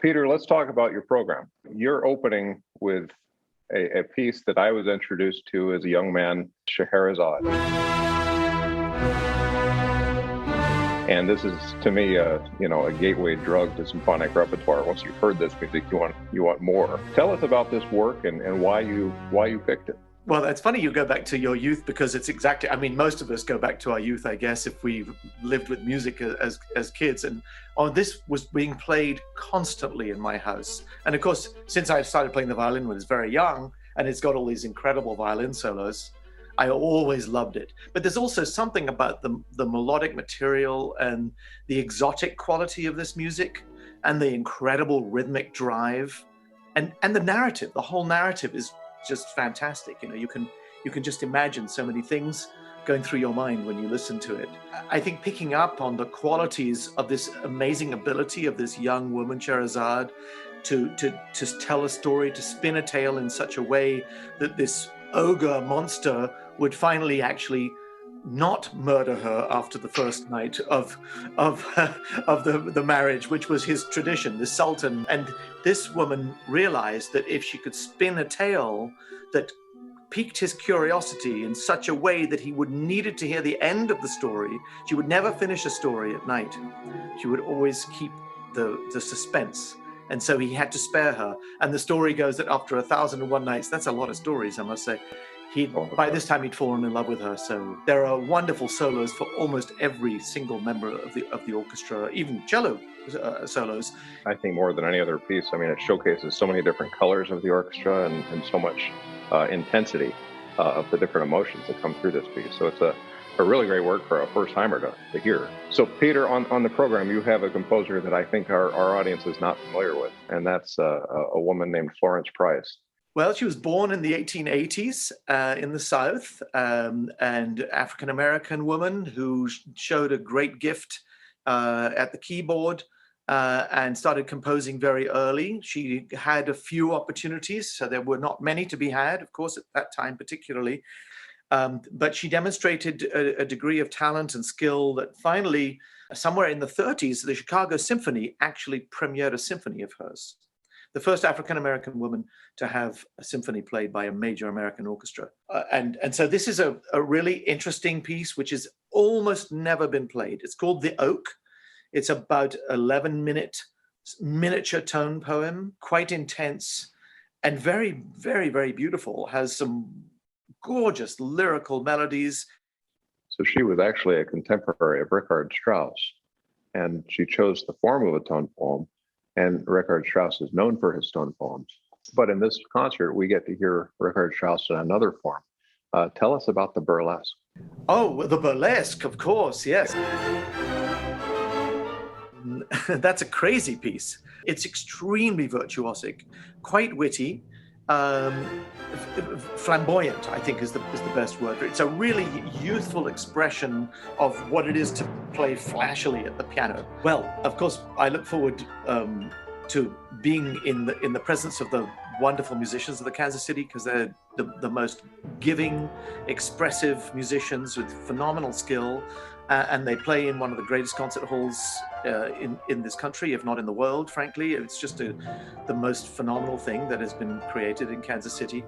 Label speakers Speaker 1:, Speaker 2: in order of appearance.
Speaker 1: Peter, let's talk about your program. You're opening with a piece that I was introduced to as a young man, Scheherazade. And this is, to me, a gateway drug to symphonic repertoire. Once you've heard this music, you want more. Tell us about this work and why you picked it.
Speaker 2: Well, it's funny you go back to your youth, because it's exactly, most of us go back to our youth, I guess, if we lived with music as kids. And this was being played constantly in my house. And of course, since I started playing the violin when I was very young, and it's got all these incredible violin solos, I always loved it. But there's also something about the melodic material and the exotic quality of this music and the incredible rhythmic drive and the narrative. The whole narrative is just fantastic. You can just imagine so many things going through your mind when you listen to it. I think picking up on the qualities of this amazing ability of this young woman, Scheherazade, to tell a story, to spin a tale in such a way that this ogre monster would finally actually not murder her after the first night of the marriage, which was his tradition, the Sultan. And this woman realized that if she could spin a tale that piqued his curiosity in such a way that he would needed to hear the end of the story, she would never finish a story at night. She would always keep the suspense. And so he had to spare her. And the story goes that after 1,001 nights, that's a lot of stories, I must say, by this time he'd fallen in love with her. So there are wonderful solos for almost every single member of the orchestra, even cello solos.
Speaker 1: I think more than any other piece, it showcases so many different colors of the orchestra and so much intensity of the different emotions that come through this piece. So it's a really great work for a first-timer to hear. So Peter, on the program, you have a composer that I think our audience is not familiar with, and that's a woman named Florence Price.
Speaker 2: Well, she was born in the 1880s in the South, and African-American woman who showed a great gift at the keyboard and started composing very early. She had a few opportunities, so there were not many to be had, of course, at that time particularly. But she demonstrated a degree of talent and skill that finally, somewhere in the 30s, the Chicago Symphony actually premiered a symphony of hers. The first African-American woman to have a symphony played by a major American orchestra. And so this is a really interesting piece, which has almost never been played. It's called The Oak. It's about 11-minute miniature tone poem, quite intense and very, very, very beautiful. Has some gorgeous lyrical melodies.
Speaker 1: So she was actually a contemporary of Richard Strauss, and she chose the form of a tone poem. And Richard Strauss is known for his tone poems. But in this concert, we get to hear Richard Strauss in another form. Tell us about the burlesque.
Speaker 2: Oh, the burlesque, of course, yes. That's a crazy piece. It's extremely virtuosic, quite witty, flamboyant, I think is the best word. It's a really youthful expression of what it is to play flashily at the piano. Well, of course, I look forward to being in the presence of the wonderful musicians of the Kansas City, because they're the most giving, expressive musicians with phenomenal skill. And they play in one of the greatest concert halls in this country, if not in the world, frankly. It's just the most phenomenal thing that has been created in Kansas City.